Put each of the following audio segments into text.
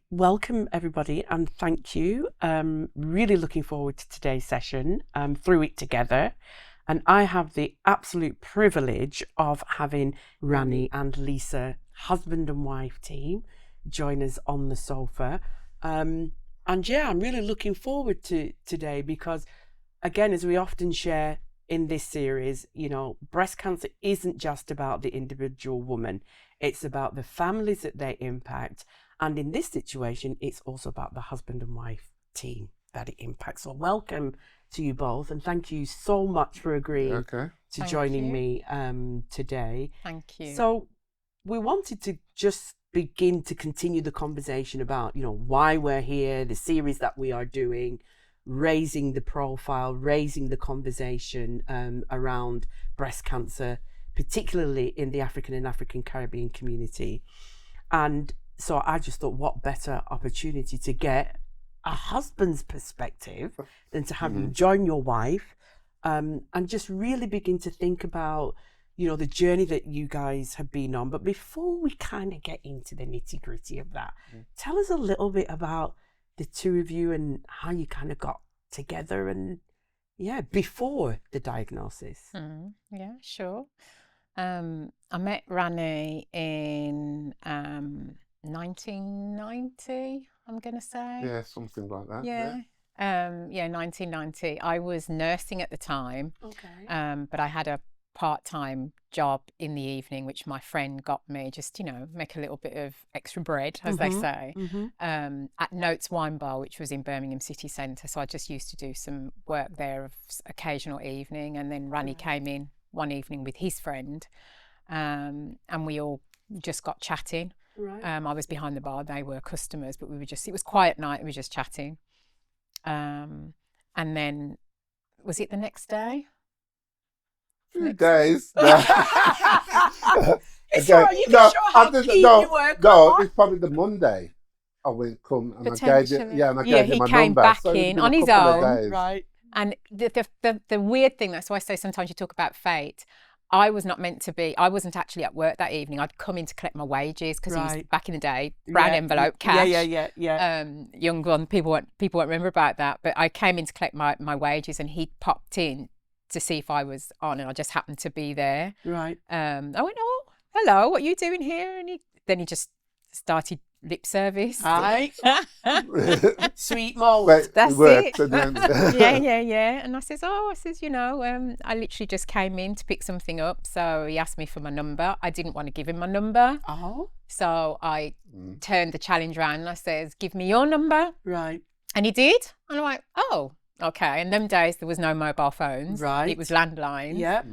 welcome everybody and thank you. Really looking forward to today's session, through it together. And I have the absolute privilege of having Rannie and Lisa, husband and wife team, join us on the sofa. And yeah, I'm really looking forward to today because, again, as we often share in this series, you know, breast cancer isn't just about the individual woman. It's about the families that they impact. And in this situation, it's also about the husband and wife team that it impacts. So welcome to you both. And thank you so much for agreeing to joining me today. Thank you. So we wanted to just begin to continue the conversation about, you know, why we're here, the series that we are doing, raising the profile, raising the conversation around breast cancer, particularly in the African and African Caribbean community. And so I just thought, what better opportunity to get a husband's perspective than to have you join your wife and just really begin to think about, you know, the journey that you guys have been on. But before we kind of get into the nitty gritty of that, tell us a little bit about the two of you and how you kind of got together and, yeah, before the diagnosis. Yeah, sure. I met Rannie in 1990, I'm going to say. Yeah, something like that. Yeah. 1990. I was nursing at the time. Okay. But I had a part-time job in the evening, which my friend got me, just, you know, make a little bit of extra bread, as they say, at Notes Wine Bar, which was in Birmingham city centre. So I just used to do some work there of occasional evening. And then Rannie came in one evening with his friend, and we all just got chatting. Right. I was behind the bar, they were customers, but we were just, it was quiet night, we were just chatting. And then, was it the next day? Few days. It's all right, you can show how keen you were. No, it's probably the Monday. I went come and I gave you, He my came number. back So in on his own. Right. And the weird thing, that's why I say sometimes you talk about fate. I was not meant to be, I wasn't actually at work that evening. I'd come in to collect my wages because back in the day, brown envelope, cash. Yeah. Young one, people won't remember about that. But I came in to collect my wages and he popped in to see if I was on, and I just happened to be there. Right. I went, oh, hello, what are you doing here? And then he just started lip service. Hi. Sweet mold. That's it. Yeah. Yeah. And I says, you know, I literally just came in to pick something up. So he asked me for my number. I didn't want to give him my number. Oh. So I turned the challenge around and I says, give me your number. Right. And he did. And I'm like, oh, okay. In them days, there was no mobile phones. Right. It was landlines. Yeah.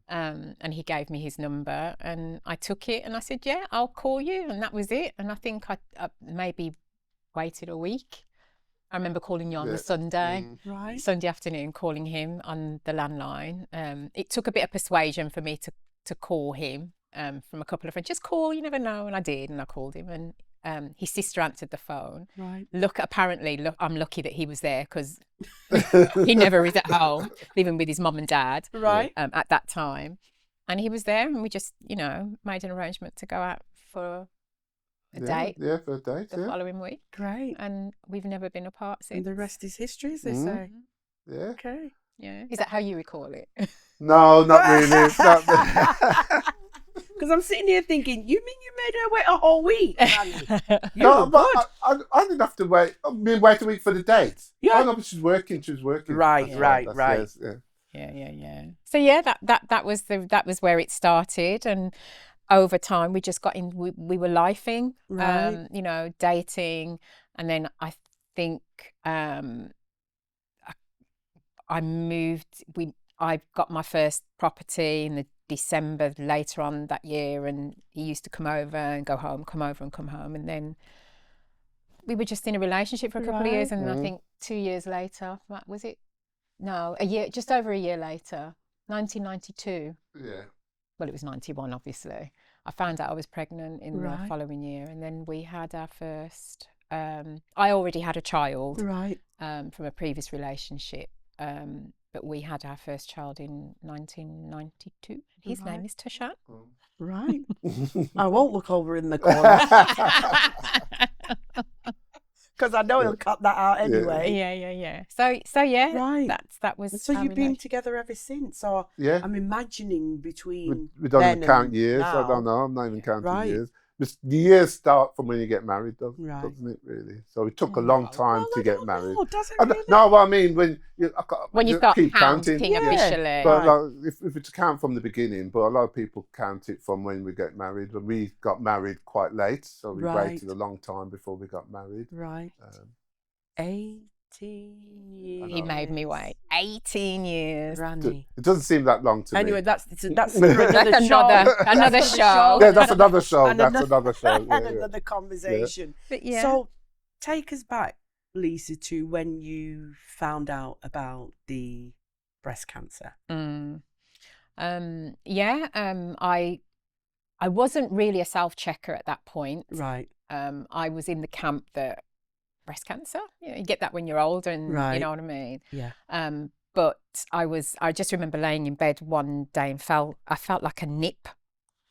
And he gave me his number and I took it and I said, yeah, I'll call you. And that was it. And I think I maybe waited a week. I remember calling you on the Sunday, Right. Sunday afternoon, calling him on the landline. It took a bit of persuasion for me to call him from a couple of friends. Just call, you never know. And I did. And I called him and his sister answered the phone. Right. Apparently, I'm lucky that he was there because he never is at home, living with his mum and dad. Right. At that time. And he was there and we just, you know, made an arrangement to go out for a date. Yeah, for a date, the following week. Great. And we've never been apart since. And the rest is history, as they say. Yeah. Okay. Yeah. Is that how you recall it? No, not really. Because I'm sitting here thinking, you mean you made her wait a whole week? No, but I didn't have to wait. I mean, wait a week for the date. Yeah. Oh, no, but she was working. Right. Yes, yeah. Yeah. So yeah, that was where it started, and over time we just got in. We were lifing, Right. you know, dating, and then I think I moved. I got my first property in the December later on that year, and he used to come over and go home, come over and come home, and then we were just in a relationship for a couple of years, and I think 2 years later, was it? No, just over a year later, 1992. Yeah. Well, it was 91, obviously. I found out I was pregnant in the following year, and then we had our first. I already had a child, Right. From a previous relationship. But we had our first child in 1992. His name is Tashat. Right. I won't look over in the corner. because I know he'll cut that out anyway. Yeah. So yeah, Right. that was. So how you've we been met. together ever since. So Yeah. I'm imagining between We don't then even count and years. now. I don't know. I'm not even counting Right. years. The years start from when you get married, doesn't Right. it? Really. So it took a long time Well, to I get don't married. know, does it And, really? no, what I mean when When you've got keep counting Yeah. officially. But Right. like, if it's to count from the beginning, but a lot of people count it from when we get married. And we got married quite late, so we Right. waited a long time before we got married. Right. 18 years. He made me wait 18 years. Rannie. It doesn't seem that long to Anyway, me. that's for That's another show. another show. Yeah, that's another show. And That's another show. and Yeah, another conversation. But yeah. So take us back, Lisa, to when you found out about the breast cancer. I wasn't really a self-checker at that point. Right. I was in the camp that breast cancer, you get that when you're older, and Right. you know what I mean. Yeah. But I just remember laying in bed one day and I felt like a nip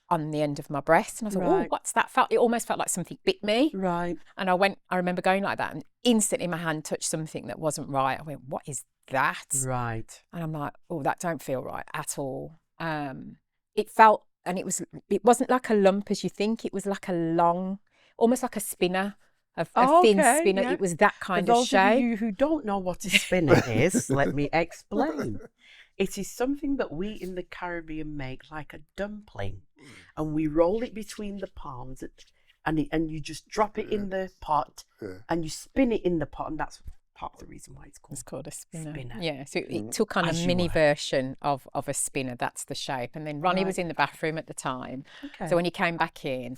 on the end of my breast, and I was like, Right. "Oh, what's that?" It almost felt like something bit me. Right. And I remember going like that, and instantly my hand touched something that wasn't right. I went, "What is that?" Right. And I'm like, "Oh, that don't feel right at all." It felt, and it wasn't like a lump as you think. It was like a long, almost like a spinner, a thin spinner. Yeah. It was that kind For of those shape. of you who don't know what a spinner is, let me explain. It is something that we in the Caribbean make like a dumpling, and we roll it between the palms, and you just drop it in the pot, and you spin it in the pot, and that's part of the reason why it's called a spinner. Spinner. Yeah, so it took on a As you mini were. version of a spinner. That's the shape. And then Ronnie was Right. in the bathroom at the time. Okay. So when he came back in,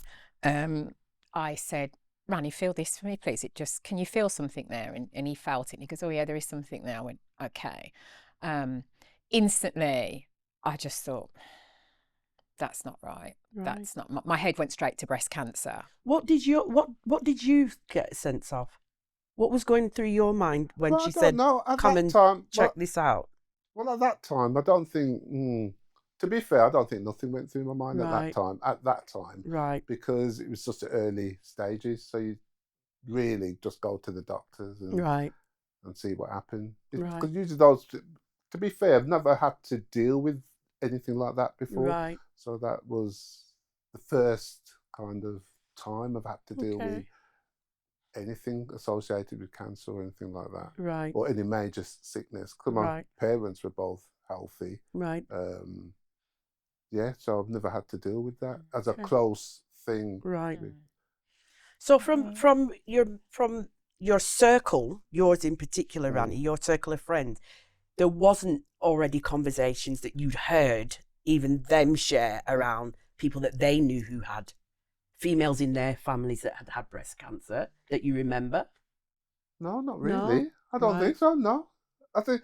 I said, "Rannie, feel this for me, please. Can you feel something there?" And he felt it. And he goes, "Oh yeah, there is something there." I went, "Okay." Instantly, I just thought, that's not right. That's not. My head went straight to breast cancer. What did you get a sense of? What was going through your mind when she said, "Come and check this out"? Well, at that time, I don't think. To be fair, I don't think nothing went through my mind at that time. Right. Because it was just the early stages, so you really just go to the doctors and see what happened. Because usually those, to be fair, I've never had to deal with anything like that before. Right. So that was the first kind of time I've had to deal with anything associated with cancer or anything like that. Right. Or any major sickness. Because my parents were both healthy. Right. Yeah, so I've never had to deal with that as a close thing. Right. So from your circle, yours in particular, Rannie, your circle of friends, there wasn't already conversations that you'd heard even them share around people that they knew who had females in their families that had had breast cancer that you remember? No, not really. I don't think so. No, I think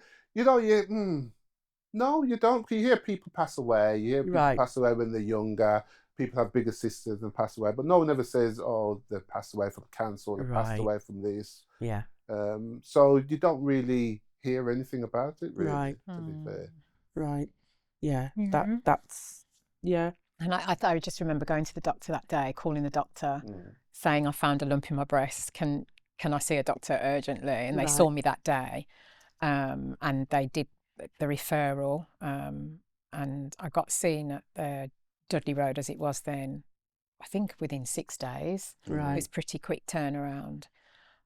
no, you don't. You hear people pass away. You hear people pass away when they're younger. People have bigger sisters and pass away, but no one ever says, "Oh, they passed away from cancer," or "They passed away from this." Yeah. So you don't really hear anything about it, really. To be fair. Right. Yeah. Mm-hmm. That's. And I just remember going to the doctor that day, calling the doctor, saying I found a lump in my breast. Can I see a doctor urgently? And they saw me that day, and they did the referral, and I got seen at the Dudley Road as it was then. I think within 6 days. Right. It was pretty quick turnaround.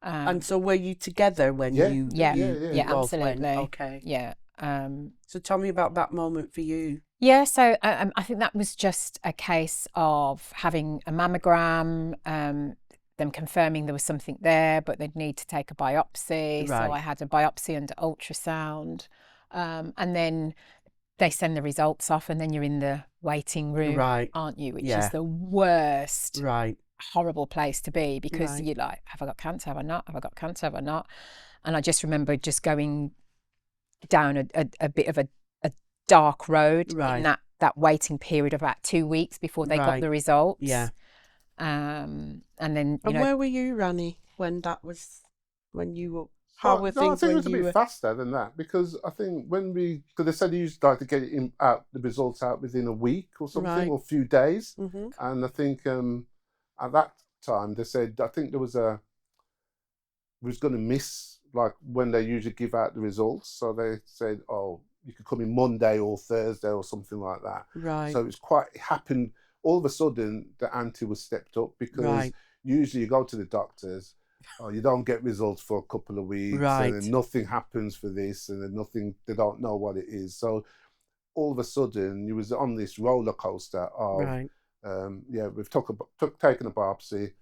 And so were you together when you? Yeah, both absolutely. went? Okay. Yeah. So tell me about that moment for you. Yeah, so I think that was just a case of having a mammogram, them confirming there was something there, but they'd need to take a biopsy. Right. So I had a biopsy under ultrasound, and then they send the results off, and then you're in the waiting room, aren't you? Which is the worst, horrible place to be, because you're like, have I got cancer? Have I not? Have I got cancer? Have I not? And I just remember just going down a bit of a dark road in that waiting period of about 2 weeks before they got the results. Yeah. And then where were you, Rannie, when you were? I think it was a bit faster than that, because I think because they said you used to like to get it the results out within a week or something, or a few days. Mm-hmm. And I think at that time they said, I think there was we was going to miss like when they usually give out the results. So they said, oh, you could come in Monday or Thursday or something like that. Right. So it happened all of a sudden. The ante was stepped up because usually you go to the doctors, you don't get results for a couple of weeks, and then nothing happens for this, and then they don't know what it is. So all of a sudden, you was on this roller coaster of, we've taken a biopsy.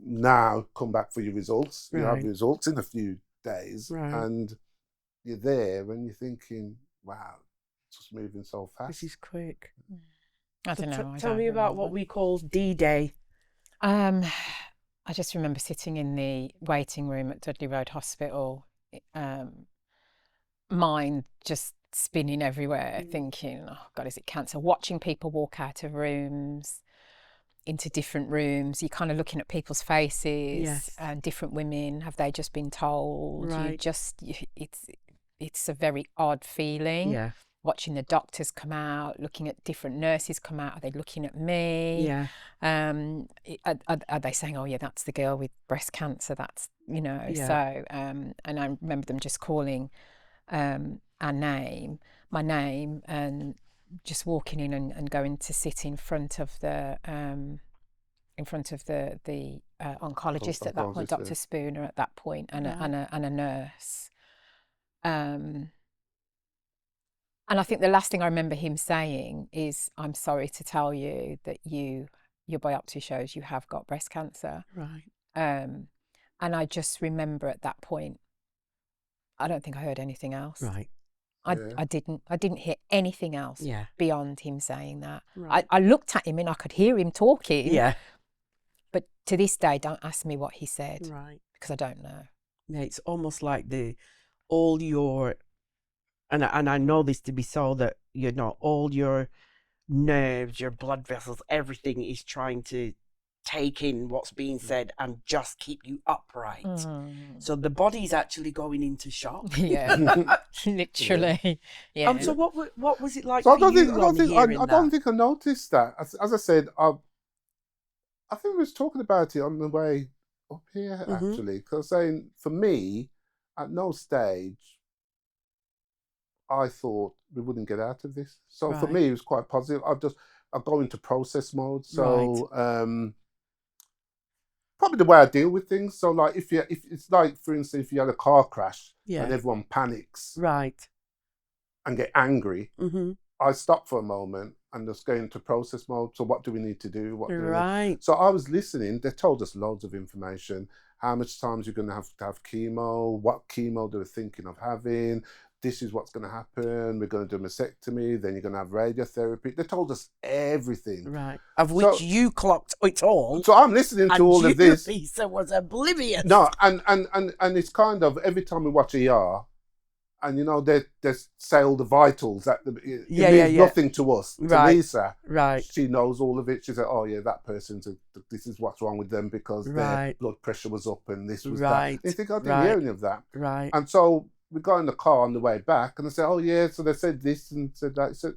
Now come back for your results. You have results in a few days, and you're there, and you're thinking, "Wow, it's just moving so fast. This is quick." I don't know. Tell me about what we call D-Day. I just remember sitting in the waiting room at Dudley Road Hospital, mind just spinning everywhere, thinking, "Oh God, is it cancer?" Watching people walk out of rooms into different rooms, you're kind of looking at people's faces, and different women, have they just been told? It's a very odd feeling. Watching the doctors come out, looking at different nurses come out, are they looking at me? Are they saying, "Oh yeah, that's the girl with breast cancer"? That's So and I remember them just calling my name, and just walking in and going to sit in front of the oncologist at that point, Dr. Spooner at that point, and a nurse. And I think the last thing I remember him saying is, "I'm sorry to tell you that your biopsy shows you have got breast cancer." Right. And I just remember at that point, I don't think I heard anything else. Right. I didn't hear anything else beyond him saying that. Right. I looked at him and I could hear him talking. Yeah. But to this day, don't ask me what he said. Right. Because I don't know. Yeah, it's almost like all your, and I know this to be so, that all your nerves, your blood vessels, everything is trying to take in what's being said and just keep you upright. So the body's actually going into shock. Yeah, literally. Yeah. So what was it like? So I don't think I noticed that. As I said, I think we was talking about it on the way up here actually, because saying for me, at no stage I thought we wouldn't get out of this. So for me, it was quite positive. I go into process mode. So probably the way I deal with things. So like if it's like, for instance, if you had a car crash and everyone panics and get angry, I stop for a moment and just go into process mode. So what do we need to do? So I was listening. They told us loads of information. How much times you're going to have chemo, what chemo they were thinking of having. This is what's going to happen. We're going to do a mastectomy. Then you're going to have radiotherapy. They told us everything. Right. Of which you clocked it all. So I'm listening to all of this. And Lisa was oblivious. No, and it's kind of every time we watch ER, and they say all the vitals. It means nothing to us. To Lisa, she knows all of it. She said, "Oh yeah, that person's this is what's wrong with them because their blood pressure was up and this was that." And you think, I didn't hear any of that. Right. And so we got in the car on the way back, and I said, "Oh yeah," so they said this and said that. So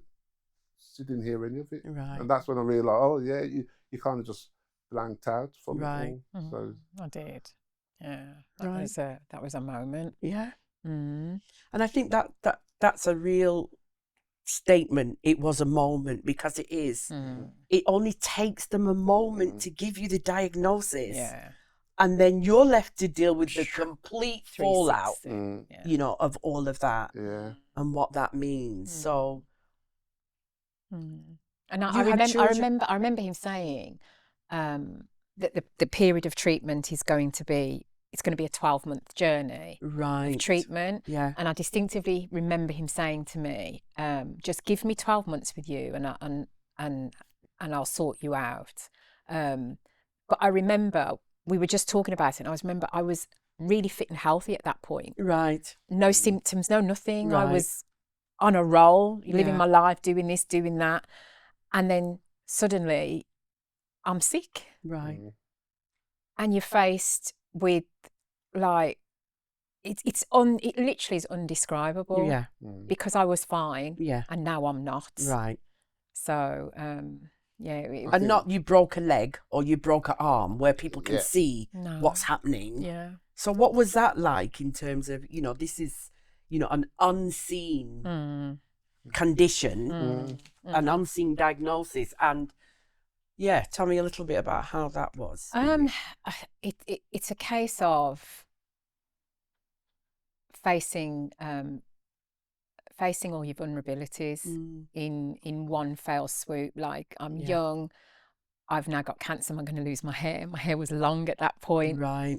she didn't hear any of it. Right. And that's when I realised, oh yeah, you kind of just blanked out from it all. So I did. Yeah. That was a moment. Yeah. And I think that's a real statement. It was a moment, because it is. It only takes them a moment to give you the diagnosis. Yeah. And then you're left to deal with the complete fallout, of all of that and what that means. So, and I remember him saying that the period of treatment is going to be a 12-month journey of treatment. Yeah. And I distinctively remember him saying to me, "Just give me 12 months with you, and I'll sort you out." But I remember we were just talking about it, and I was really fit and healthy at that point. Right. No symptoms, no nothing. Right. I was on a roll, living my life, doing this, doing that. And then suddenly I'm sick. Right. And you're faced with like, it literally is undescribable. Yeah. Because I was fine. Yeah. And now I'm not. Right. So, and not you broke a leg or you broke an arm where people can see what's happening. Yeah. So what was that like in terms of, you know, this is, you know, an unseen condition, an unseen diagnosis, and yeah, tell me a little bit about how that was. It's a case of facing all your vulnerabilities in one fell swoop. Like, I'm young, I've now got cancer, I'm going to lose my hair. My hair was long at that point. Right.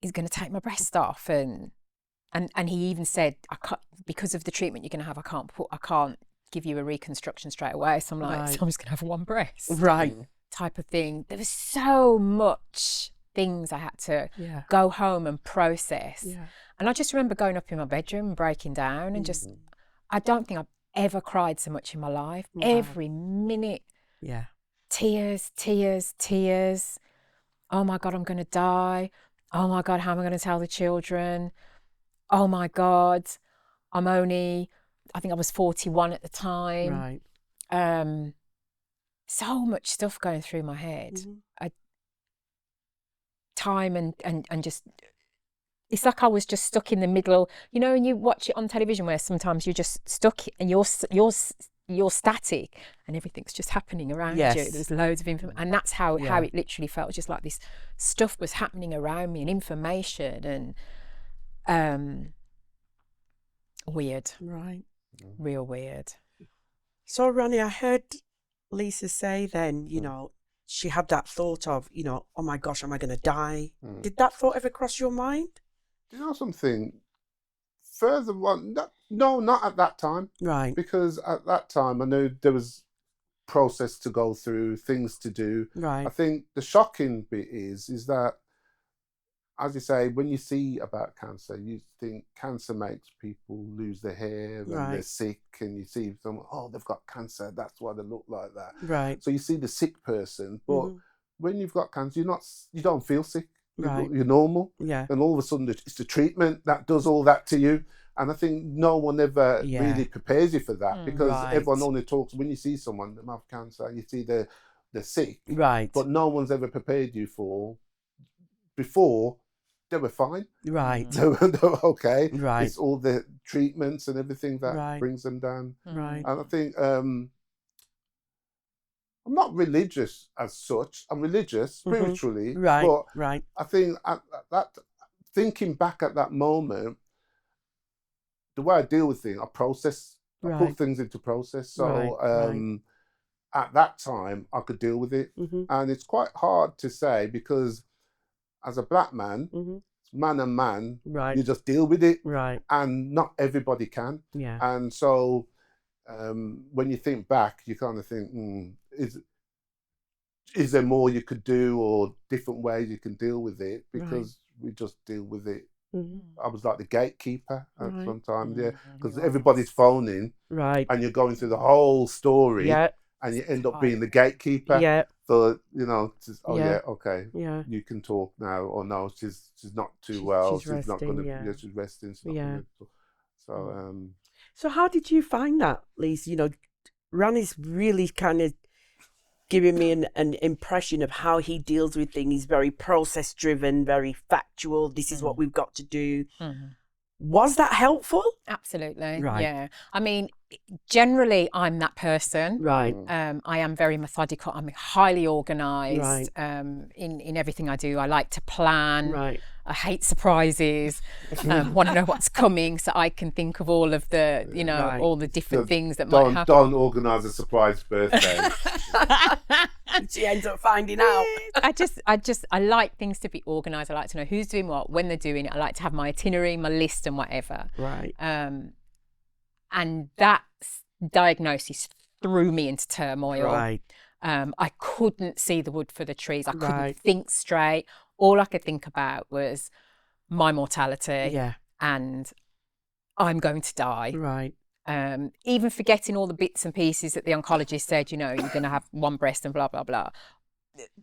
He's going to take my breast off, and he even said, I can't, because of the treatment you're going to have, I can't give you a reconstruction straight away. So I'm like, so I'm just going to have one breast, right? Type of thing. There was so much things I had to go home and process. Yeah. And I just remember going up in my bedroom and breaking down and just, I don't think I've ever cried so much in my life. Every minute. Yeah. Tears, tears, tears. Oh my God, I'm going to die. Oh my God, how am I going to tell the children? Oh my God, I think I was 41 at the time. Right. So much stuff going through my head. Time and just, it's like I was just stuck in the middle. You know, when you watch it on television where sometimes you're just stuck and you're static and everything's just happening around you. There's loads of information, and that's how it literally felt. Just like this stuff was happening around me and information and weird. Right. Real weird. So Rannie, I heard Lisa say then, you know, she had that thought of, you know, oh my gosh, am I going to die? Did that thought ever cross your mind? Do you know something? Further on, no, not at that time. Right. Because at that time, I knew there was process to go through, things to do. Right. I think the shocking bit is that, as you say, when you see about cancer, you think cancer makes people lose their hair and they're sick, and you see them, oh, they've got cancer, that's why they look like that. Right. So you see the sick person, but when you've got cancer, you don't feel sick. Right. You're normal. Yeah. And all of a sudden, it's the treatment that does all that to you. And I think no one ever really prepares you for that, because everyone only talks, when you see someone that have cancer, you see they're sick. Right. But no one's ever prepared you for, before, they were fine. Right. They were okay. Right. It's all the treatments and everything that brings them down. Right. And I think I'm not religious as such. I'm religious spiritually. Right. But right. I think at that, thinking back at that moment, the way I deal with things, I process. I put things into process. So at that time, I could deal with it. And it's quite hard to say, because as a black man, man and man, you just deal with it. Right. And not everybody can. Yeah. And so when you think back, you kind of think, is there more you could do, or different ways you can deal with it? Because we just deal with it. I was like the gatekeeper at some time, because everybody's phoning, and you're going through the whole story, and you end up being the gatekeeper. Yeah. So, you know, just, okay, you can talk now, or no, she's not too well. She's not going to. She's resting. She's not gonna, So how did you find that, Lisa? You know, Rannie's really kind of giving me an impression of how he deals with things. He's very process driven, very factual. This is what we've got to do. Was that helpful? Absolutely. Right. Yeah. I mean, generally, I'm that person. Right. I am very methodical. I'm highly organised. Right. In everything I do, I like to plan. Right. I hate surprises. Want to know what's coming, so I can think of all of the, you know, all the different things that might happen. Don't organise a surprise birthday. She ends up finding out. I like things to be organised. I like to know who's doing what, when they're doing it. I like to have my itinerary, my list, and whatever. Right. And that diagnosis threw me into turmoil. Right. I couldn't see the wood for the trees. I couldn't think straight. All I could think about was my mortality. Yeah. And I'm going to die. Right. Even forgetting all the bits and pieces that the oncologist said, you know, you're going to have one breast and blah, blah, blah.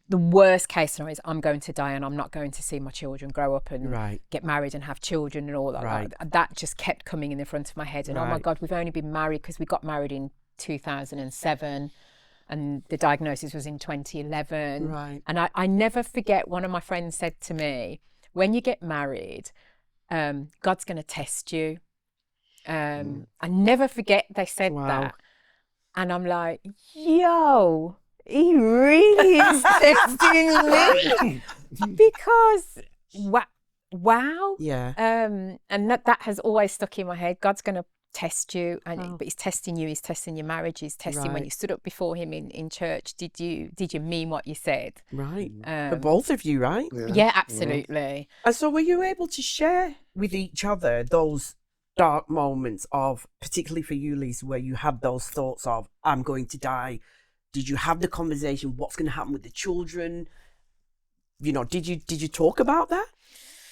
The worst case scenario is I'm going to die and I'm not going to see my children grow up and get married and have children and all that. Right. That just kept coming in the front of my head. And oh my God, we've only been married, because we got married in 2007. and the diagnosis was in 2011. Right. And I never forget, one of my friends said to me, when you get married, God's going to test you. I never forget they said that. And I'm like, yo, he really is testing me. Because, wow. Yeah. And that has always stuck in my head. God's going to test you, but he's testing you, he's testing your marriage, he's testing when you stood up before him in church. Did you mean what you said? Right. For both of you, right? Yeah, absolutely. And so were you able to share with each other those dark moments of, particularly for you, Lisa, where you had those thoughts of, I'm going to die? Did you have the conversation, what's going to happen with the children? You know, did you talk about that?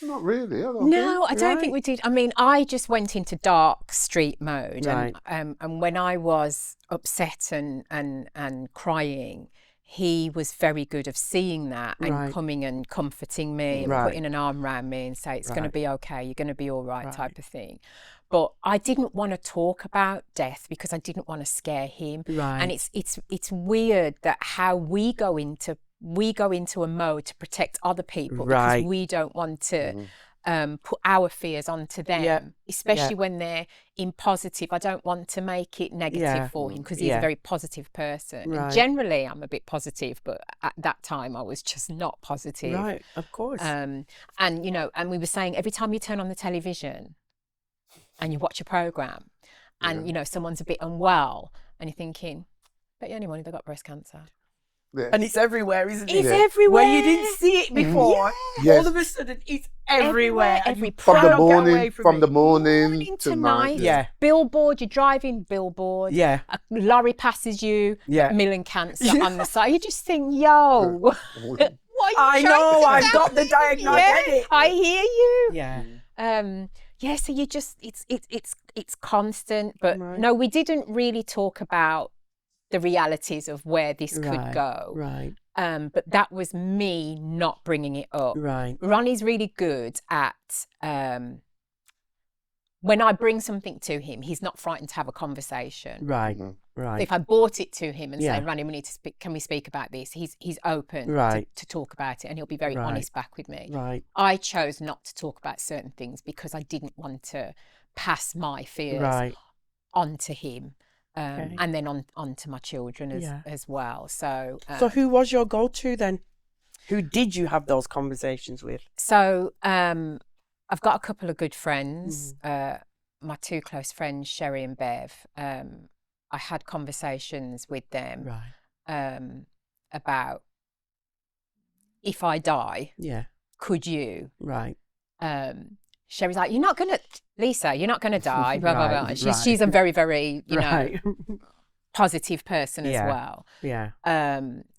Not really. I don't think we did. I mean, I just went into dark street mode, and when I was upset and crying, he was very good of seeing that and coming and comforting me and putting an arm around me and say, it's going to be okay, you're going to be all right, type of thing. But I didn't want to talk about death because I didn't want to scare him. And it's weird that how we go into a mode to protect other people because we don't want to put our fears onto them, especially when they're in positive. I don't want to make it negative for him because he's a very positive person. And generally, I'm a bit positive, but at that time, I was just not positive. Right, of course. And we were saying every time you turn on the television and you watch a program, and someone's a bit unwell, and you're thinking, bet you any money they got breast cancer. Yeah. And it's everywhere, isn't it? It's everywhere. Where you didn't see it before, all of a sudden it's everywhere. From the morning to night. Yeah. Billboard, you're driving, billboard. Yeah. A lorry passes you, million cancer on the side. You just think, yo, what are you I've got the diagnosis. I get it. I hear you. Yeah. So you just, it's constant. But no, we didn't really talk about the realities of where this could go. Right. But that was me not bringing it up. Right. Ronnie's really good at, when I bring something to him, he's not frightened to have a conversation. Right. Right. If I brought it to him and say, Rannie, we need to speak, can we speak about this? He's open to talk about it, and he'll be very honest back with me. Right. I chose not to talk about certain things because I didn't want to pass my fears onto him. And then on to my children as well. So who was your go-to then? Who did you have those conversations with? So I've got a couple of good friends. My two close friends, Sherry and Bev. I had conversations with them about, if I die, could you? Right. Sherry's like, Lisa, you're not going to die, blah, blah, blah. She's a very, very, positive person as well. Yeah.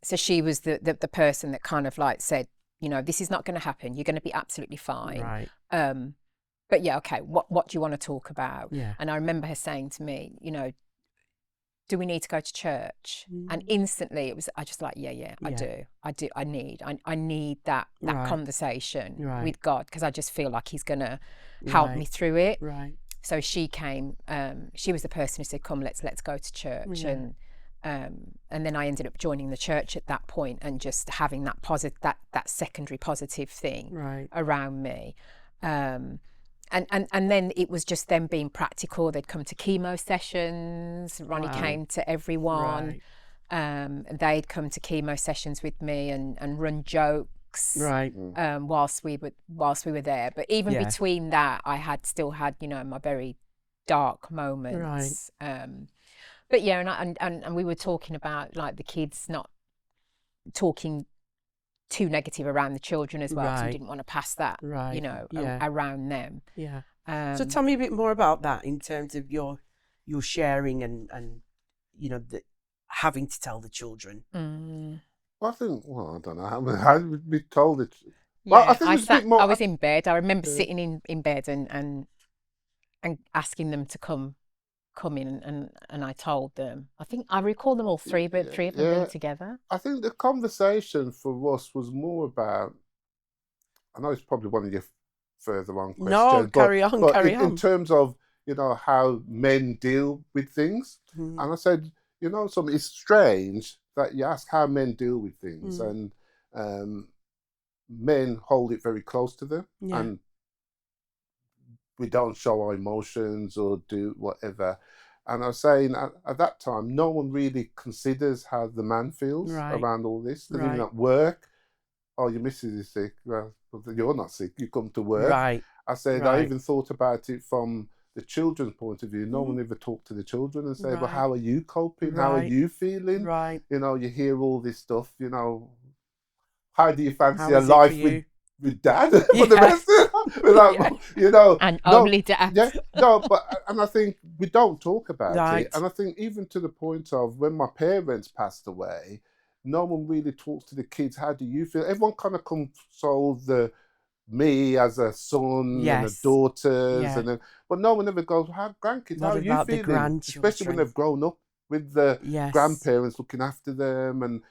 So she was the person that kind of like said, this is not going to happen. You're going to be absolutely fine. Right. But okay, what do you want to talk about? Yeah. And I remember her saying to me, do we need to go to church? And instantly I just like, I do. I need that conversation with God, because I just feel like he's going to help me through it. Right. So she came, she was the person who said, come, let's go to church. And then I ended up joining the church at that point and just having that that secondary positive thing around me. And then it was just them being practical. They'd come to chemo sessions. Ronnie came to everyone. They'd come to chemo sessions with me and run jokes. Right. Whilst we were there. But even between that, I still had my very dark moments. Right. But and we were talking about like the kids not talking too negative around the children as well, because we didn't want to pass that, around them. Yeah. So tell me a bit more about that in terms of your sharing and the having to tell the children. Well, I think, I don't know how would be told it. Well, I think I was in bed. I remember sitting in bed and asking them to come in, and I told them. I think I recall them all three of them being together. I think the conversation for us was more about, I know it's probably one of your further on questions. No, carry on. In terms of, how men deal with things. And I said, it's strange that you ask how men deal with things, and men hold it very close to them, and we don't show our emotions or do whatever. And I was saying at that time, no one really considers how the man feels around all this. Because even at work, oh, your missus is sick. Well, you're not sick. You come to work. Right. I said, I even thought about it from the children's point of view. No one ever talked to the children and said, well, how are you coping? How are you feeling? Right. You know, you hear all this stuff, you know, how do you fancy a life with dad for the rest of without, you know, and only dad. Yeah, no, and I think we don't talk about it. And I think even to the point of when my parents passed away, no one really talks to the kids. How do you feel? Everyone kind of consoles me as a son and the daughters, and then, but no one ever goes, how grandkids, how are you feeling? Especially when they've grown up with the grandparents looking after them and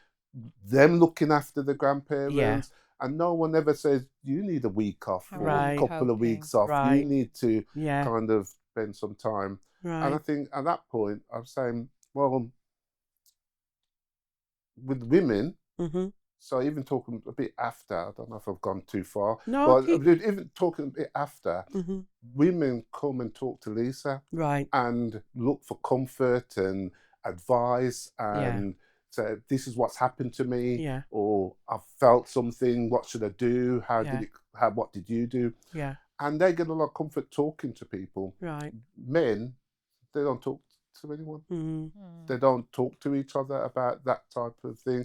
them looking after the grandparents. And no one ever says, you need a week off or a couple of weeks off. You need to kind of spend some time. And I think at that point, I'm saying, well, with women, so even talking a bit after, I don't know if I've gone too far, but even talking a bit after, women come and talk to Lisa and look for comfort and advice and say, this is what's happened to me, or I've felt something, what should I do? What did you do? And they get a lot of comfort talking to people. Men, they don't talk to anyone. They don't talk to each other about that type of thing.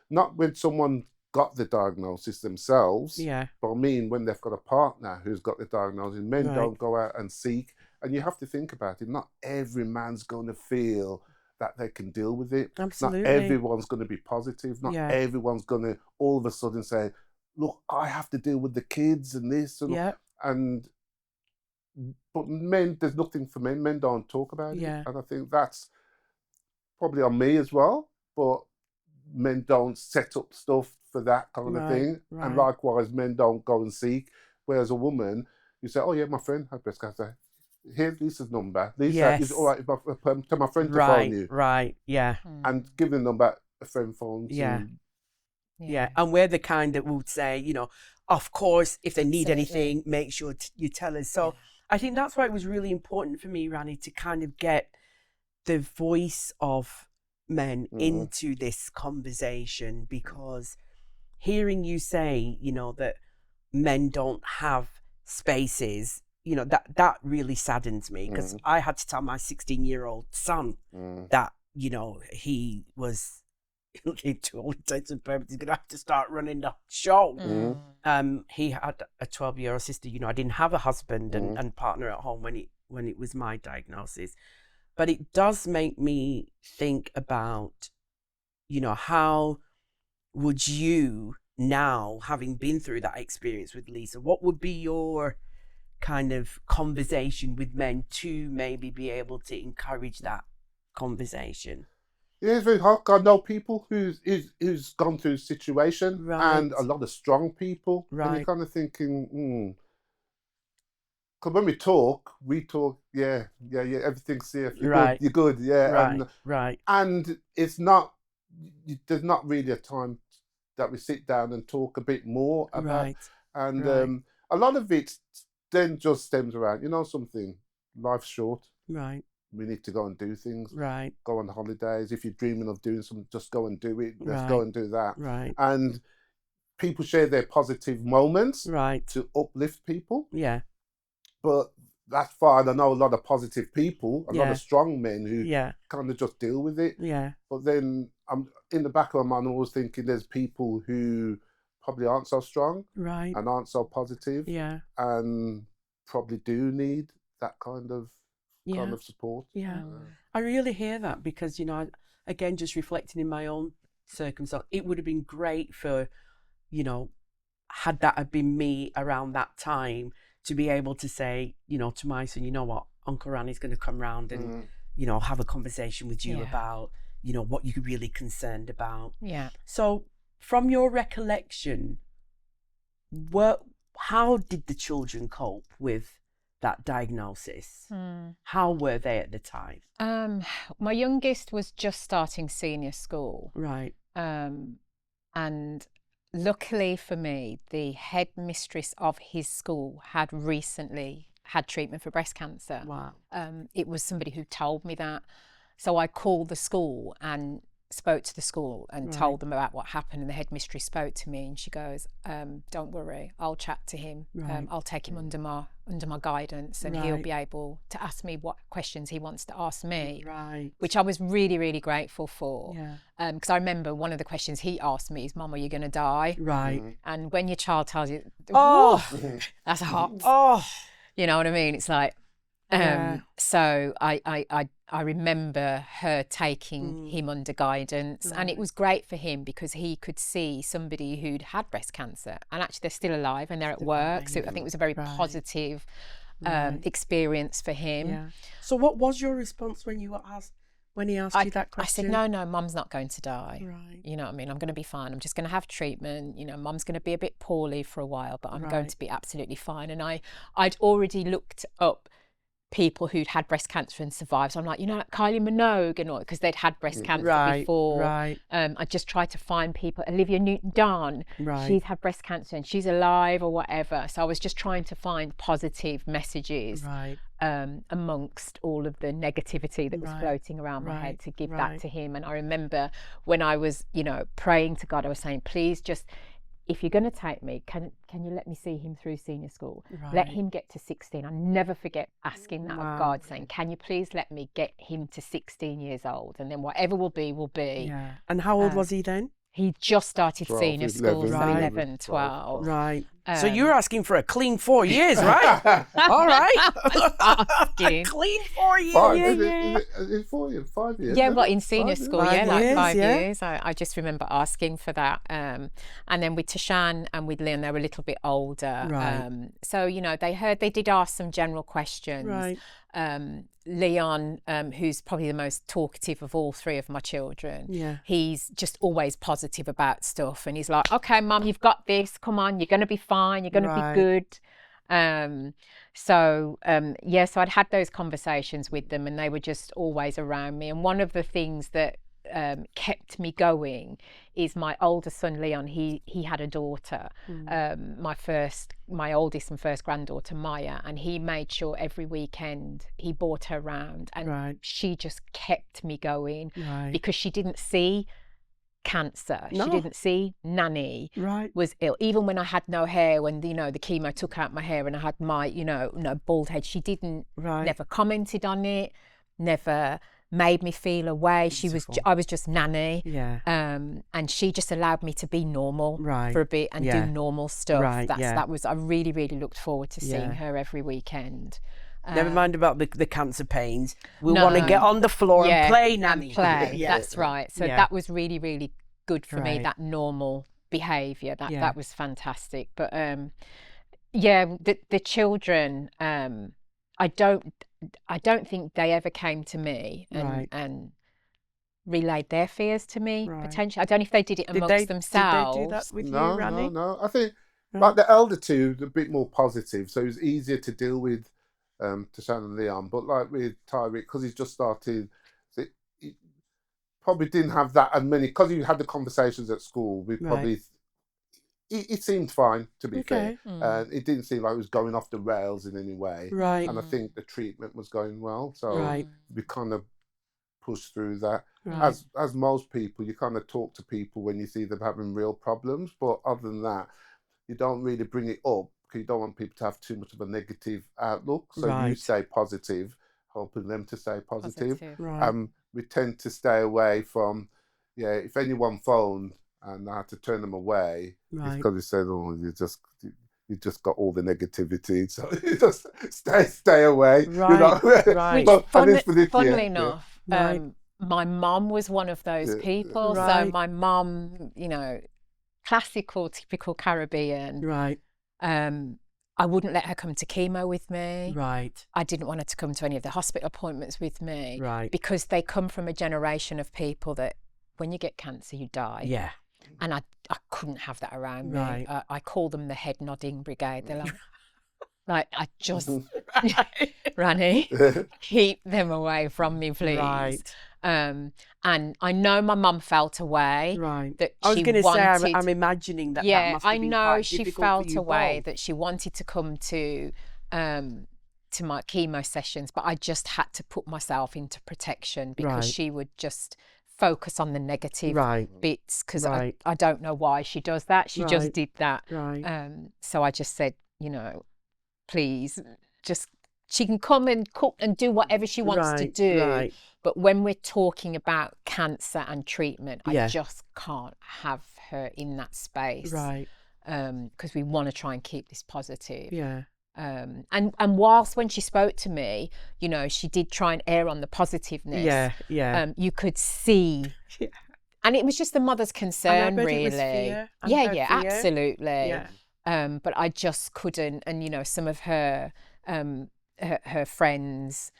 Not when someone got the diagnosis themselves, but I mean when they've got a partner who's got the diagnosis. Men don't go out and seek, and you have to think about it. Not every man's going to feel that they can deal with it. Absolutely. Not everyone's going to be positive. Not everyone's going to all of a sudden say, look, I have to deal with the kids and this and but men, there's nothing for men. Men don't talk about it. And I think that's probably on me as well. But men don't set up stuff for that kind of thing. And likewise, men don't go and seek. Whereas a woman, you say, oh yeah, my friend had breast cancer. Here's Lisa's number. Lisa, is it all right if I tell my friend to phone you? And give the number a friend phones. And we're the kind that would say, you know, of course, if they need anything, make sure you tell us. So I think that's why it was really important for me, Rannie, to kind of get the voice of men into this conversation, because hearing you say, you know, that men don't have spaces, you know, that really saddens me, because I had to tell my 16-year-old son that, you know, he was, to all intents and purposes, going to have to start running the show. He had a 12-year-old sister. You know, I didn't have a husband and partner at home when it was my diagnosis. But it does make me think about, you know, how would you now, having been through that experience with Lisa, what would be your kind of conversation with men to maybe be able to encourage that conversation? Yeah, it's very hard. I know people who's gone through a situation, and a lot of strong people. And you're kind of thinking, because when we talk, everything's safe. You're good, And it's not, there's not really a time that we sit down and talk a bit more about. And a lot of it then just stems around, you know, something, life's short. We need to go and do things. Go on holidays. If you're dreaming of doing something, just go and do it. Let's go and do that. And people share their positive moments to uplift people. But that's fine. I know a lot of positive people, a lot of strong men who kind of just deal with it. But then I'm in the back of my mind, I'm always thinking there's people who probably aren't so strong and aren't so positive and probably do need that kind of support. I really hear that, because, you know, again, just reflecting in my own circumstance, it would have been great for, you know, had that have been me around that time, to be able to say, you know, to my son, you know what, Uncle Rannie's going to come round and, you know, have a conversation with you about, you know, what you're really concerned about. So from your recollection, how did the children cope with that diagnosis? How were they at the time? My youngest was just starting senior school. Right. And luckily for me, the headmistress of his school had recently had treatment for breast cancer. Wow. It was somebody who told me that. So I called the school and spoke to the school and told them about what happened, and the headmistress spoke to me and she goes, don't worry, I'll chat to him. I'll take him under my guidance, and he'll be able to ask me what questions he wants to ask me, which I was really, really grateful for. Because I remember one of the questions he asked me is, Mum, are you going to die? And when your child tells you, that's hot. You know what I mean? It's like, so I remember her taking him under guidance, and it was great for him because he could see somebody who'd had breast cancer, and actually they're still alive and they're at work. So I think it was a very positive experience for him. So what was your response when you asked? When he asked you that question? I said, no, Mum's not going to die. You know what I mean? I'm going to be fine. I'm just going to have treatment. You know, Mum's going to be a bit poorly for a while, but I'm going to be absolutely fine. And I'd already looked up people who'd had breast cancer and survived. So I'm like, you know, like Kylie Minogue and all, because they'd had breast cancer before. I just tried to find people. Olivia Newton-Dunn, she's had breast cancer and she's alive or whatever. So I was just trying to find positive messages amongst all of the negativity that was floating around my head to give that to him. And I remember when I was, you know, praying to God, I was saying, please just, if you're going to take me, can you let me see him through senior school? Let him get to 16. I'll never forget asking that of God, saying, can you please let me get him to 16 years old? And then whatever will be, will be. And how old was he then? He just started 12, senior school, 11, so 12. Right. So you're asking for a clean 4 years, right? All right. Asking. Clean 4 years. 4 years, 5 years. Yeah, well, in senior school, like 5 years. years. I just remember asking for that. And then with Tashan and with Leon, they were a little bit older. So, you know, they did ask some general questions. Leon, who's probably the most talkative of all three of my children, he's just always positive about stuff, and he's like, okay, Mum, you've got this, come on, you're going to be fine, you're going to be good. So I'd had those conversations with them, and they were just always around me. And one of the things that kept me going is my older son Leon. He had a daughter, my oldest and first granddaughter Maya, and he made sure every weekend he brought her around, and she just kept me going because she didn't see cancer. She didn't see Nanny was ill. Even when I had no hair, when the chemo took out my hair and I had my bald head, she didn't never commented on it, never made me feel away. I was just Nanny, and she just allowed me to be normal for a bit and do normal stuff. That was, I really, really looked forward to seeing her every weekend. Never mind about the cancer pains. We want to get on the floor and play, Nanny. That's right. So that was really, really good for me, that normal behaviour. That was fantastic. But the children, I don't think they ever came to me and relayed their fears to me, potentially. I don't know if they did it amongst themselves. Did they do that with you, Rannie? No. I think like the elder two, a bit more positive, so it was easier to deal with Tashan and Leon. But like with Tyreek, because he's just started, he probably didn't have that as many, because you had the conversations at school. We probably it seemed fine, to be fair. And it didn't seem like it was going off the rails in any way. And I think the treatment was going well. So we kind of pushed through that. As most people, you kind of talk to people when you see them having real problems. But other than that, you don't really bring it up because you don't want people to have too much of a negative outlook. So you stay positive, helping them to stay positive. We tend to stay away from, if anyone phoned and I had to turn them away, it's because we said, "Oh, you just got all the negativity, so you just stay away." Funnily enough, my mum was one of those people. So my mum, classical, typical Caribbean. I wouldn't let her come to chemo with me. I didn't want her to come to any of the hospital appointments with me. Because they come from a generation of people that when you get cancer, you die. And I couldn't have that around me. I call them the head nodding brigade. They're like, Like, I just, Rannie, keep them away from me, please. Right. And I know my mum felt away. Right. That I was she going to say, wanted. I'm imagining that Yeah, that must have I been know quite she difficult for felt you away both. that she wanted to come to my chemo sessions, but I just had to put myself into protection because Right. she would just focus on the negative Right. bits because Right. I don't know why she does that. She just Right. did that. Right. So I just said, please, just she can come and cook and do whatever she wants to do. Right. But when we're talking about cancer and treatment, Yeah. I just can't have her in that space. Right. Because we want to try and keep this positive. Yeah. And whilst when she spoke to me, she did try and err on the positiveness. Yeah. Yeah. You could see. Yeah. And it was just the mother's concern, and I bet really. It was fear and yeah, her yeah, fear. absolutely. Yeah. But I just couldn't. And some of her her friends.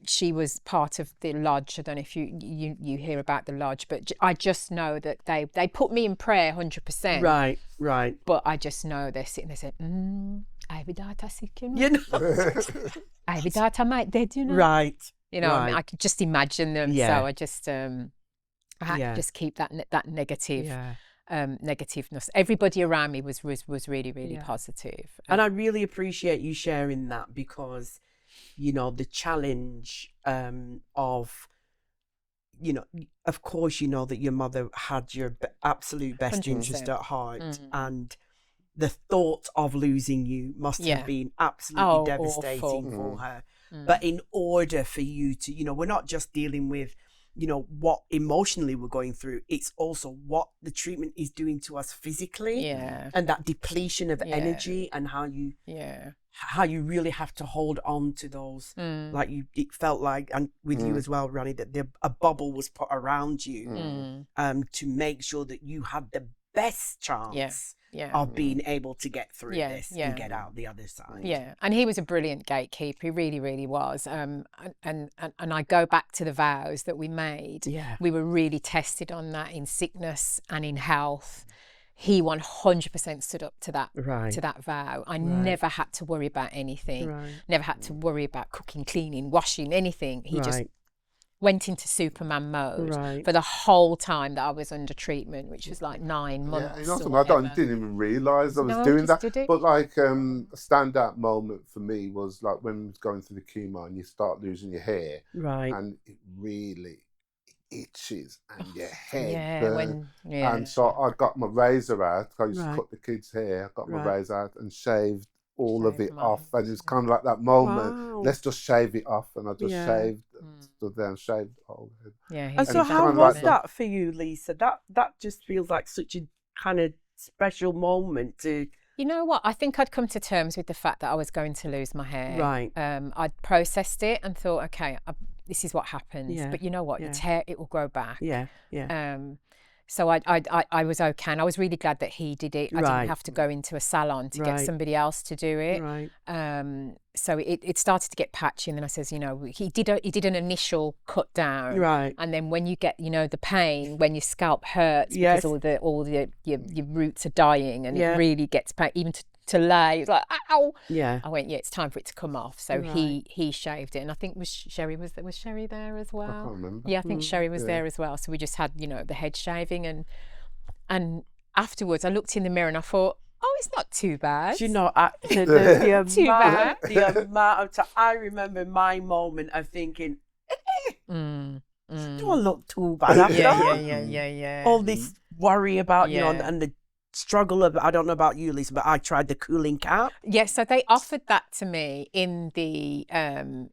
She was part of the lodge. I don't know if you hear about the lodge, but I just know that they put me in prayer 100%. Right. Right. But I just know they're sitting there saying, "Ivy data sick, Ivy data might dead, Right. I mean, I could just imagine them. Yeah. So I just I had to just keep that negative. Yeah. Negativeness. Everybody around me was really, really positive. And I really appreciate you sharing that because, the challenge of, of course, that your mother had your absolute best 100%. interest at heart, and the thought of losing you must have been absolutely devastating awful. for her. But in order for you to, we're not just dealing with what emotionally we're going through, it's also what the treatment is doing to us physically, and that depletion of energy, and how you really have to hold on to those, like it felt like, and with you as well, Rannie, that a bubble was put around you to make sure that you had the best chance of being able to get through this and get out the other side. Yeah, and he was a brilliant gatekeeper. He really, really was. And I go back to the vows that we made. Yeah. We were really tested on that in sickness and in health. He 100% stood up to that vow. I never had to worry about anything. Never had to worry about cooking, cleaning, washing, anything. He just went into Superman mode for the whole time that I was under treatment, which was like 9 months. I didn't even realise I was doing that. But like a standout moment for me was like when we was going through the chemo and you start losing your hair, and it really itches and your head burns. And so I got my razor out. I used to cut the kids' hair. I got my razor out and shaved all of it off, and it was kind of like that moment. Let's just shave it off, and I just shaved, stood there and shaved the whole head. Yeah. And so how was that for you, Lisa? That just feels like such a kind of special moment to. You know what? I think I'd come to terms with the fact that I was going to lose my hair. Right. I'd processed it and thought, okay, this is what happens. Yeah. But you know what? It's hair; it will grow back. Yeah. Yeah. So I was okay, and I was really glad that he did it. I didn't have to go into a salon to get somebody else to do it. Right. So it started to get patchy, and then I says, he did an initial cut down. Right. And then when you get, the pain when your scalp hurts because all your roots are dying, and it really gets pain, even to lay. It's like, ow. Yeah. I went, it's time for it to come off. So he shaved it, and I think was Sherry there as well? I can't remember. Yeah, I think Sherry was there as well. So we just had, the head shaving, and afterwards I looked in the mirror and I thought, oh, it's not too bad. Do you know, the amount of time, I remember my moment of thinking, do I look too bad? Yeah. All this worry about, and the struggle of, I don't know about you, Lisa, but I tried the cooling cap. Yes, so they offered that to me in the in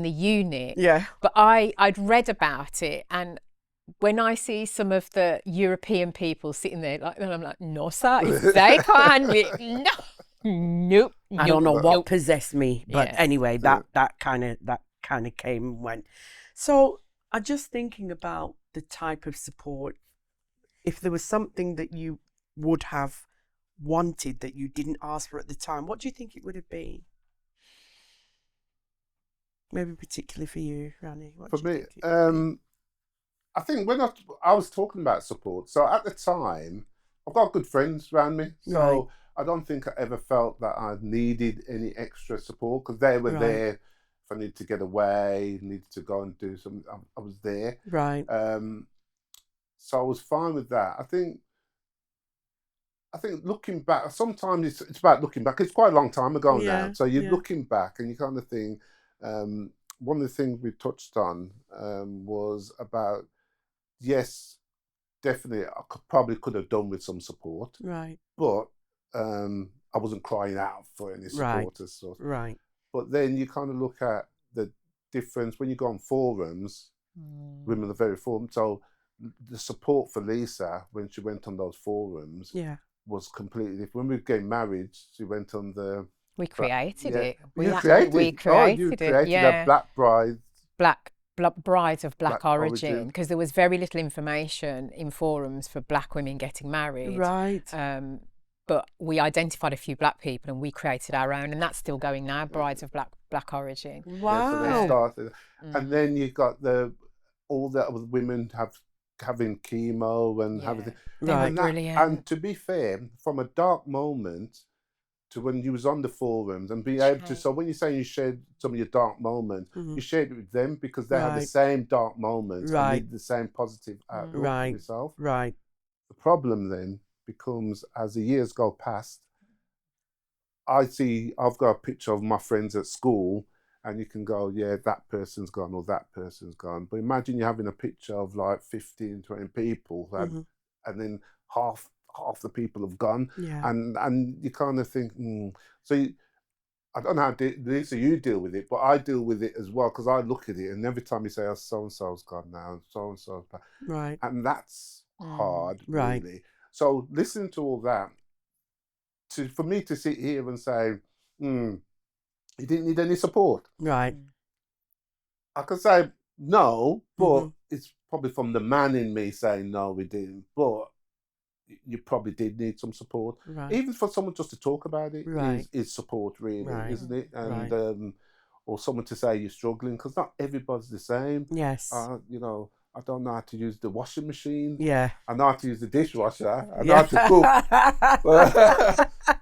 the unit. Yeah. But I'd read about it, and when I see some of the European people sitting there, and I'm like, no, sir, if they can't handle it, nope. I don't know what possessed me, but anyway, that kind of came and went. So I'm just thinking about the type of support. If there was something that you would have wanted that you didn't ask for at the time, what do you think it would have been? Maybe particularly for you, Rannie. For me, I think when I was talking about support, so at the time, I've got good friends around me. So I don't think I ever felt that I needed any extra support, because they were there. If I needed to get away, needed to go and do something, I was there. Right. So I was fine with that. I think looking back, sometimes it's about looking back. It's quite a long time ago now. So you're looking back and you kind of think, one of the things we touched on was about, yes, definitely I probably could have done with some support. Right. But I wasn't crying out for any support as such. Right. But then you kind of look at the difference when you go on forums, women are very forums. So the support for Lisa when she went on those forums was completely different. When we were getting married, she went on the... We created it. We created it. Yeah. The Black Brides. Brides of Black origin, because there was very little information in forums for Black women getting married. Right. But we identified a few Black people and we created our own, and that's still going now. Brides of Black origin. Wow. So they started, and then you got all the other women having chemo and having. Right. Brilliant. And to be fair, from a dark moment to when you was on the forums and being able to, so when you're saying you shared some of your dark moments, you shared it with them because they had the same dark moments and need the same positive outlook for yourself. Right. The problem then becomes, as the years go past, I've got a picture of my friends at school and you can go, yeah, that person's gone or that person's gone. But imagine you're having a picture of like 15, 20 people and then half the people have gone, and you kind of think, So I don't know how Lisa you deal with it, but I deal with it as well because I look at it, and every time you say, "Oh, so and so's gone now," so and so's back, and that's hard, really. So listening to all that, for me to sit here and say, "You didn't need any support," right? I could say no, but it's probably from the man in me saying no, we didn't, but you probably did need some support. Even for someone just to talk about it is support, really, isn't it? And or someone to say you're struggling, because not everybody's the same. Yes. You know, I don't know how to use the washing machine. Yeah. I know how to use the dishwasher. I know how to cook.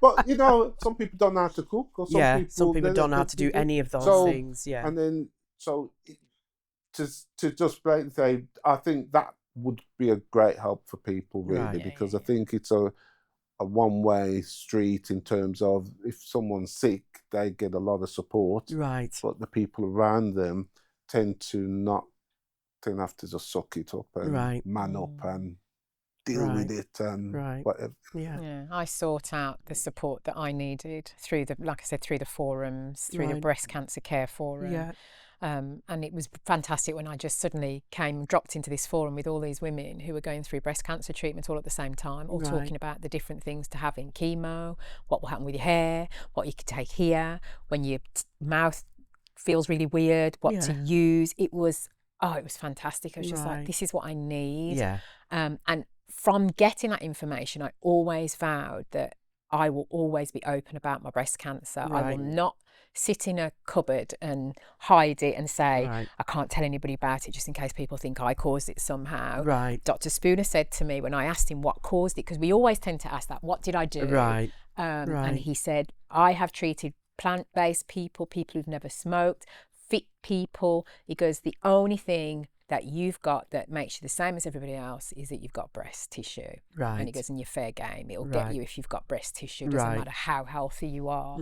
But you know, some people don't know how to cook. Or some people don't know how to do any of those things. Yeah. And then to just say, I think that would be a great help for people, really, because I think it's a one-way street in terms of if someone's sick, they get a lot of support, but the people around them tend to have to just suck it up and man up and deal with it and whatever. I sought out the support that I needed through through the forums, through the breast cancer care forum. And it was fantastic when I just suddenly dropped into this forum with all these women who were going through breast cancer treatment all at the same time, all talking about the different things to have in chemo, what will happen with your hair, what you could take here, when your mouth feels really weird, what to use. It was fantastic. I was just like, this is what I need. And from getting that information, I always vowed that I will always be open about my breast cancer. I will not sit in a cupboard and hide it and say, I can't tell anybody about it just in case people think I caused it somehow. Dr. Spooner said to me when I asked him what caused it, because we always tend to ask that, what did I do? And he said, I have treated plant-based people who've never smoked, fit people. He goes, the only thing that you've got that makes you the same as everybody else is that you've got breast tissue. And he goes, and you're fair game. It'll get you if you've got breast tissue. It doesn't matter how healthy you are.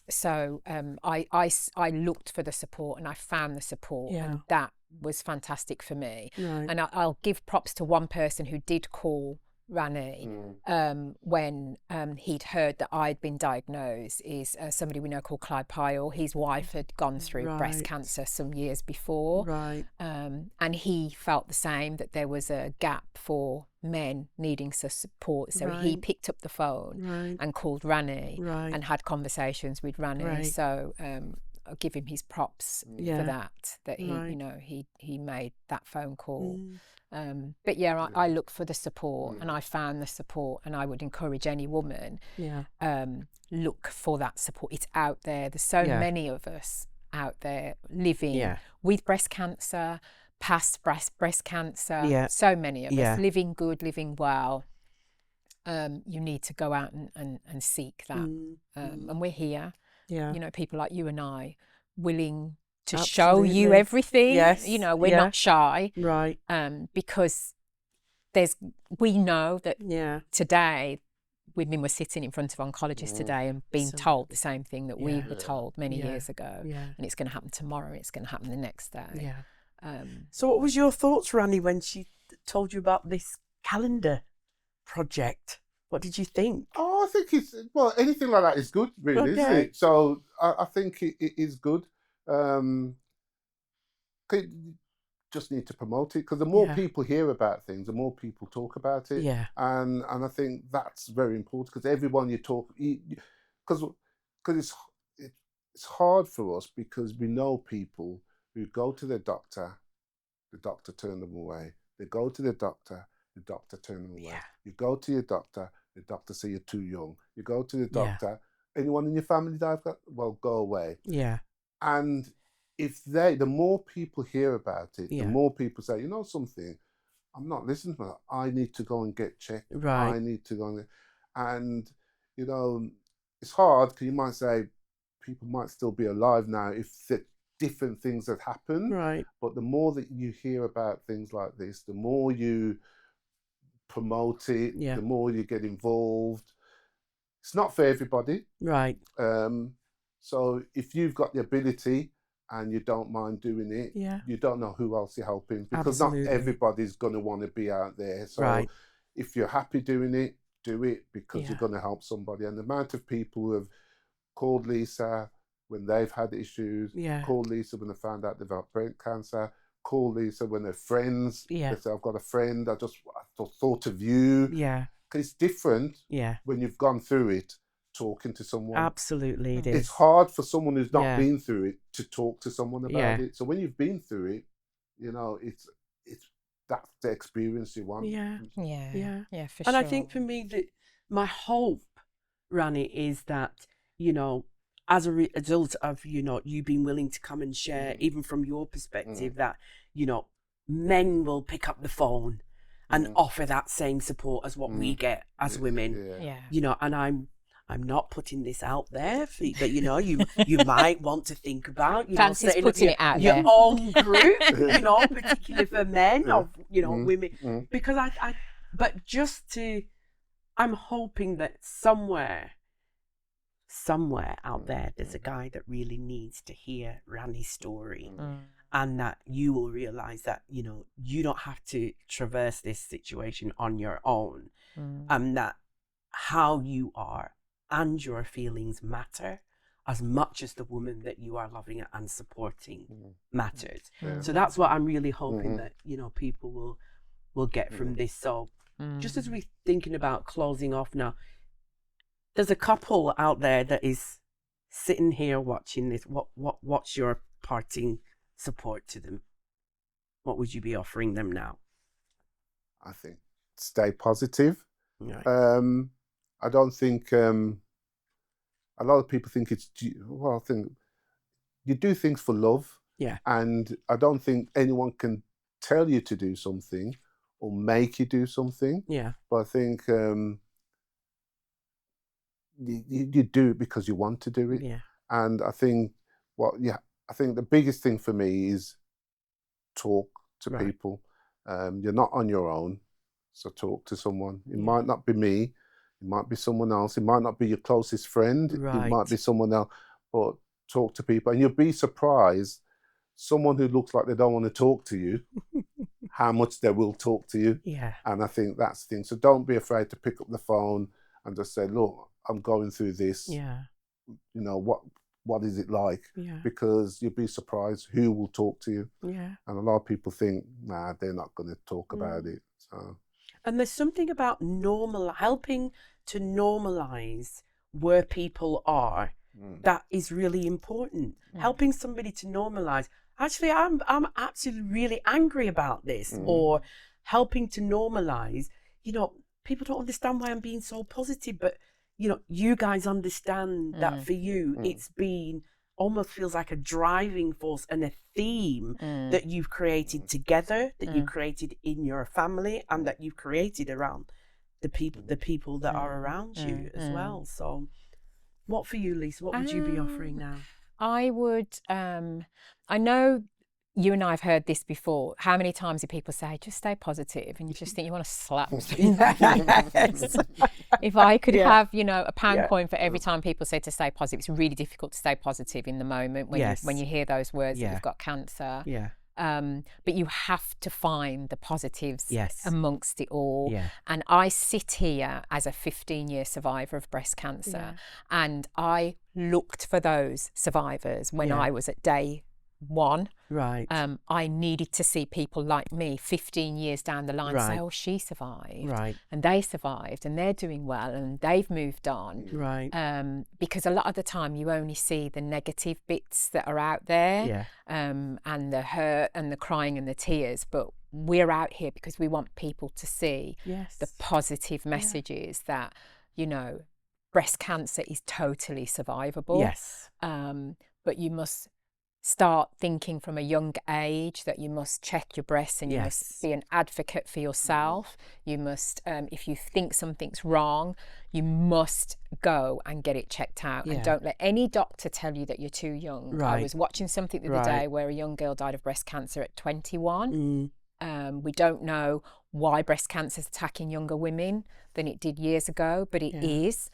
So I looked for the support and I found the support, and that was fantastic for me. And I'll give props to one person who did call Rannie when he'd heard that I'd been diagnosed, is somebody we know called Clyde Pyle. His wife had gone through breast cancer some years before, and he felt the same, that there was a gap for men needing support. So he picked up the phone and called Rannie and had conversations with Rannie. So I'll give him his props for that he made that phone call. But I look for the support and I found the support, and I would encourage any woman look for that support. It's out there. There's so many of us out there living with breast cancer, past breast cancer, so many of us living good, living well. you need to go out and seek that. And we're here, you know, people like you and I, willing to show you everything. Yes. You know, we're not shy. Right. Because we know that today, women were sitting in front of oncologists today and being told the same thing that we were told many years ago. And it's going to happen tomorrow, it's going to happen the next day. So what was your thoughts, Rannie, when she told you about this calendar project? What did you think? Oh, I think anything like that is good, really, isn't it? So I think it is good. Just need to promote it, because the more people hear about things, the more people talk about it. And I think that's very important, because everyone you talk, because it's hard for us, because we know people who go to the doctor turn them away. They go to the doctor turn them away. You go to your doctor, the doctor say you're too young. You go to the doctor, anyone in your family die? Well, go away. And if the more people hear about it, the more people say, you know something, I'm not listening to that. I need to go and get checked. I need to go and you know, it's hard, because you might say people might still be alive now if the different things that happen. But the more that you hear about things like this, the more you promote it, the more you get involved. It's not for everybody. So if you've got the ability and you don't mind doing it, you don't know who else you're helping, because not everybody's going to want to be out there. So if you're happy doing it, do it, because you're going to help somebody. And the amount of people who have called Lisa when they've had issues, called Lisa when they found out they've got breast cancer, call Lisa when they're friends. They say, I've got a friend, I just thought of you. Because it's different when you've gone through it, talking to someone. Absolutely, it is. It's hard for someone who's not been through it to talk to someone about it. So when you've been through it, you know, it's that's the experience you want. For sure. And I think for me, that my hope, Rannie, is that, you know, as a result of, you know, you being willing to come and share, even from your perspective, that, you know, men will pick up the phone and offer that same support as what we get as women. You know, and I'm not putting this out there, but you know, you might want to think about, you Clancy's know, putting it out your there. own group, you know, particularly for men or, you know, women, because I'm hoping that somewhere out there, there's a guy that really needs to hear Rannie's story, and that you will realize that, you know, you don't have to traverse this situation on your own, and that how you are and your feelings matter as much as the woman that you are loving and supporting matters. So that's what I'm really hoping that, you know, people will get from this. So just as we're thinking about closing off now, there's a couple out there that is sitting here watching this. What's your parting support to them? What would you be offering them now? I think stay positive. I don't think a lot of people think it's, well, I think you do things for love. And I don't think anyone can tell you to do something or make you do something. But I think you do it because you want to do it. And I think I think the biggest thing for me is talk to people. You're not on your own, so talk to someone. It might not be me, it might be someone else, it might not be your closest friend, it might be someone else, but talk to people, and you'll be surprised, someone who looks like they don't want to talk to you, how much they will talk to you. And I think that's the thing. So don't be afraid to pick up the phone and just say, look, I'm going through this. You know, what is it like? Because you'll be surprised who will talk to you. And a lot of people think, nah, they're not going to talk about it. So. And there's something about helping to normalize where people are that is really important. Helping somebody to normalize, actually, I'm actually really angry about this, or helping to normalize, you know, people don't understand why I'm being so positive, but you know, you guys understand that for you, it's been almost feels like a driving force and a theme that you've created together, that you created in your family, and that you've created around the people that are around you as well. So what for you, Lisa? What would you be offering now? I would, I know you and I have heard this before. How many times do people say, just stay positive? And you just think you want to slap them. If I could have, you know, a pound coin for every time people say to stay positive, it's really difficult to stay positive in the moment when you hear those words that you've got cancer. Yeah. But you have to find the positives amongst it all. Yeah. And I sit here as a 15-year survivor of breast cancer, and I looked for those survivors when I was at day 1. Right. I needed to see people like me 15 years down the line say, oh, she survived. Right. And they survived and they're doing well and they've moved on. Right. Because a lot of the time you only see the negative bits that are out there. Yeah. And the hurt and the crying and the tears. But we're out here because we want people to see the positive messages that, you know, breast cancer is totally survivable. Yes. But you must start thinking from a young age that you must check your breasts and you must be an advocate for yourself. You must, if you think something's wrong, you must go and get it checked out. And don't let any doctor tell you that you're too young. Right. I was watching something the other day where a young girl died of breast cancer at 21. We don't know why breast cancer is attacking younger women than it did years ago, but it is.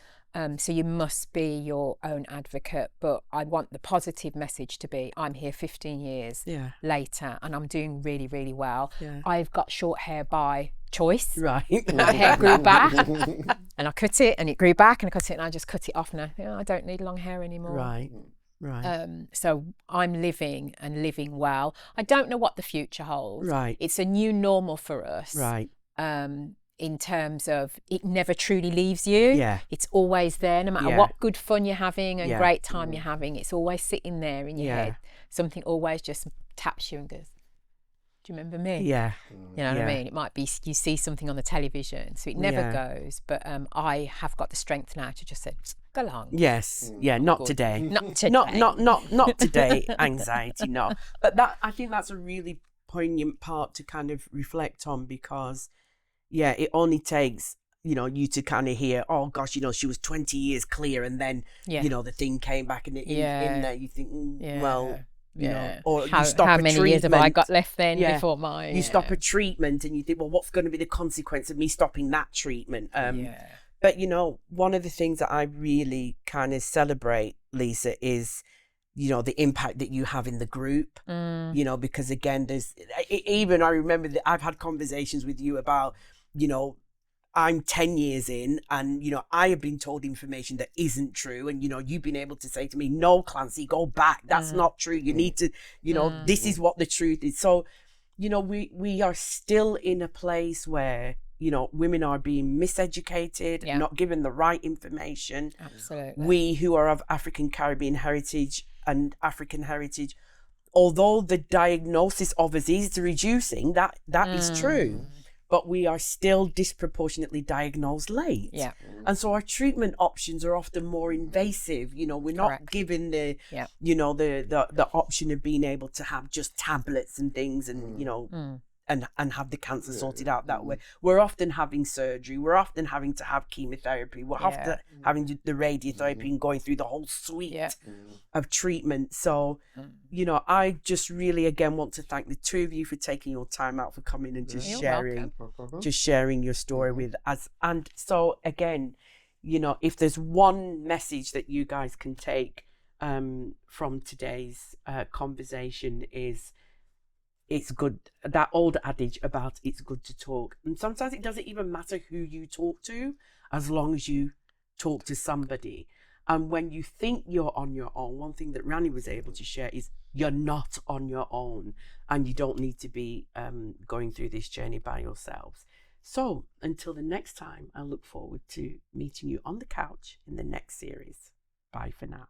So you must be your own advocate. But I want the positive message to be, I'm here 15 years later and I'm doing really, really well. I've got short hair by choice. Right. My hair grew back and I cut it and it grew back and I cut it and I just cut it off now. You know, I don't need long hair anymore. Right. Right. So I'm living and living well. I don't know what the future holds. Right. It's a new normal for us. Right. In terms of it never truly leaves you. Yeah. It's always there, no matter what good fun you're having and great time you're having. It's always sitting there in your head. Something always just taps you and goes, do you remember me? Yeah. You know what I mean? It might be you see something on the television, so it never goes. But I have got the strength now to just say, go along. Yes. Yeah. Not today. Not today. Not today. Anxiety. No. But I think that's a really poignant part to kind of reflect on, because it only takes, you know, you to kind of hear, oh gosh, you know, she was 20 years clear, and then you know the thing came back and in there you think, well, you know, or you stop how a many treatment. years have I got left then before my you stop a treatment and you think, well, what's going to be the consequence of me stopping that treatment? But you know, one of the things that I really kind of celebrate, Lisa, is, you know, the impact that you have in the group, you know, because again, there's even, I remember that I've had conversations with you about, you know, I'm 10 years in and, you know, I have been told information that isn't true. And, you know, you've been able to say to me, no, Clancy, go back. That's not true. You need to, you know, this is what the truth is. So, you know, we are still in a place where, you know, women are being miseducated, not given the right information. Absolutely. We who are of African Caribbean heritage and African heritage, although the diagnosis of us is reducing, that is true. But we are still disproportionately diagnosed late. Yeah. And so our treatment options are often more invasive. You know, we're not given the, you know, the option of being able to have just tablets and things and, you know, and have the cancer sorted out that way. We're often having surgery. We're often having to have chemotherapy. We're often having the radiotherapy and going through the whole suite of treatment. So, you know, I just really, again, want to thank the two of you for taking your time out, for coming and just sharing your story with us. And so, again, you know, if there's one message that you guys can take from today's conversation is, it's good, that old adage about it's good to talk. And sometimes it doesn't even matter who you talk to, as long as you talk to somebody. And when you think you're on your own, one thing that Rannie was able to share is you're not on your own, and you don't need to be going through this journey by yourselves. So until the next time, I look forward to meeting you on the couch in the next series. Bye for now.